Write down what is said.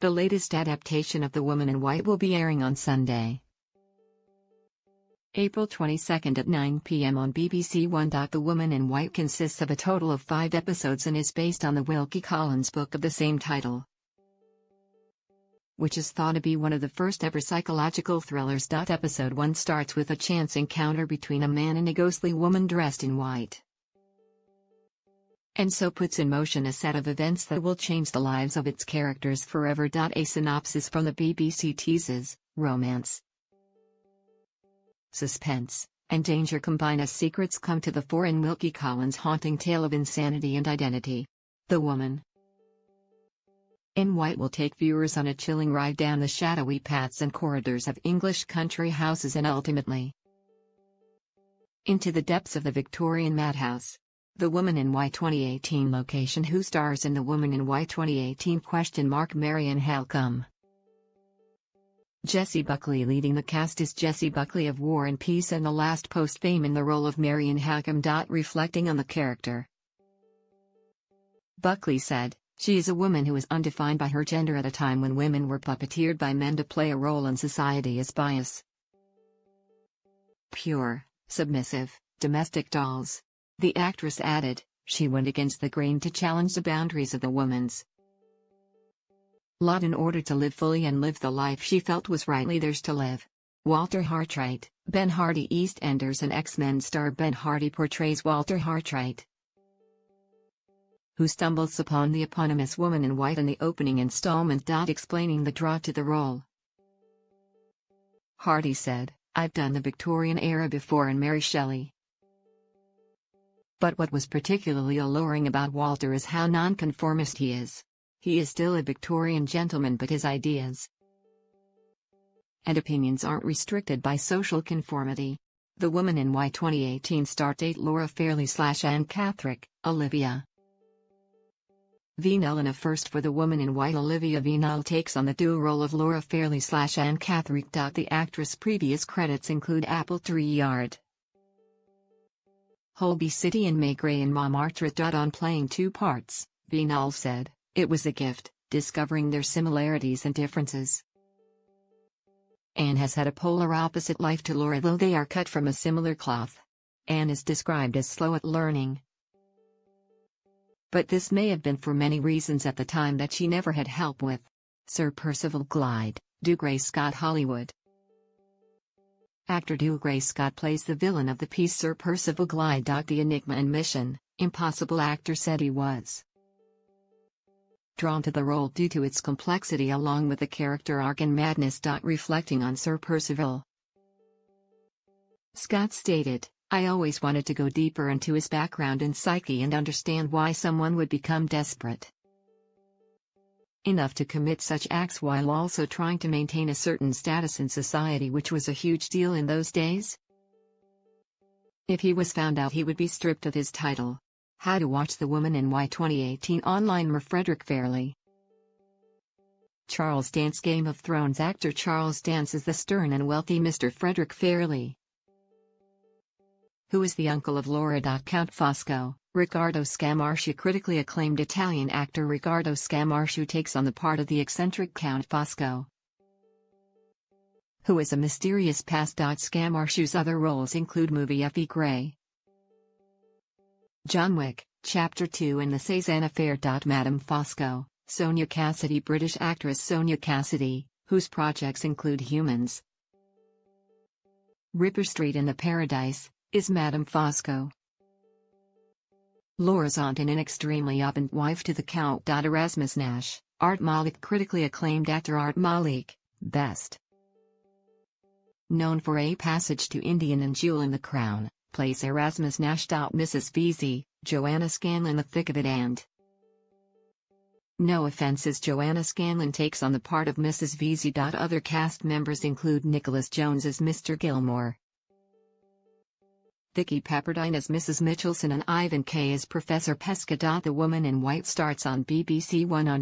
The latest adaptation of The Woman in White will be airing on Sunday, April 22 at 9 p.m. on BBC One. The Woman in White consists of a total of 5 episodes and is based on the Wilkie Collins book of the same title, which is thought to be one of the first ever psychological thrillers. Episode 1 starts with a chance encounter between a man and a ghostly woman dressed in white, and so puts in motion a set of events that will change the lives of its characters forever. A synopsis from the BBC teases romance, suspense, and danger combine as secrets come to the fore in Wilkie Collins' haunting tale of insanity and identity. The Woman in White will take viewers on a chilling ride down the shadowy paths and corridors of English country houses and ultimately into the depths of the Victorian madhouse. The Woman in White 2018 location. Who stars in The Woman in White 2018? Marian Halcombe. Jessie Buckley. Leading the cast is Jessie Buckley of War and Peace and The Last Post fame in the role of Marian Halcombe. Reflecting on the character, Buckley said, "She is a woman who is undefined by her gender at a time when women were puppeteered by men to play a role in society as bias, pure, submissive, domestic dolls." The actress added, "She went against the grain to challenge the boundaries of the woman's lot in order to live fully and live the life she felt was rightly theirs to live." Walter Hartwright. Ben Hardy. EastEnders and X-Men star Ben Hardy portrays Walter Hartwright, who stumbles upon the eponymous Woman in White in the opening installment. Explaining the draw to the role, Hardy said, "I've done the Victorian era before and Mary Shelley. But what was particularly alluring about Walter is how nonconformist he is. He is still a Victorian gentleman, but his ideas and opinions aren't restricted by social conformity." The Woman in White 2018 star date: Laura Fairley/Anne Catherick. Olivia Vinell. In a first for The Woman in White, Olivia Vinell takes on the dual role of Laura Fairley/Anne Catherick. The actress' previous credits include Apple Tree Yard, Holby City and Maigret in Montmartre. On playing 2 parts, Vinell said, "It was a gift, discovering their similarities and differences. Anne has had a polar opposite life to Laura, though they are cut from a similar cloth. Anne is described as slow at learning, but this may have been for many reasons at the time that she never had help with." Sir Percival Glyde. Dougray Scott. Hollywood. Actor Dougray Scott plays the villain of the piece Sir Percival Glyde. The enigma and mission impossible actor said he was drawn to the role due to its complexity along with the character arc and madness. Reflecting on Sir Percival, Scott stated, "I always wanted to go deeper into his background and psyche and understand why someone would become desperate enough to commit such acts while also trying to maintain a certain status in society, which was a huge deal in those days. If he was found out, he would be stripped of his title." How to watch The Woman in White 2018 online. Frederick Fairley. Charles Dance. Game of Thrones actor Charles Dance is the stern and wealthy Mr. Frederick Fairley, who is the uncle of Laura. Count Fosco. Riccardo Scamarcio. Critically acclaimed Italian actor Riccardo Scamarcio takes on the part of the eccentric Count Fosco, who has a mysterious past. Scamarcio's other roles include movie F.E. Gray, John Wick, Chapter 2 and The Cezanne Affair. Madame Fosco. Sonia Cassidy. British actress Sonia Cassidy, whose projects include Humans, Ripper Street and The Paradise, is Madame Fosco, Laura's aunt and an extremely absent wife to the Count. Erasmus Nash. Art Malik. Critically acclaimed actor Art Malik, best known for A Passage to Indian and Jewel in the Crown, plays Erasmus Nash. Mrs. Vesey. Joanna Scanlon. The Thick of It and No Offences. Joanna Scanlon takes on the part of Mrs. Vesey. Other cast members include Nicholas Jones as Mr. Gilmore, Vicky Pepperdine as Mrs. Mitchelson and Ivan Kay as Professor Pesca. The Woman in White starts on BBC One on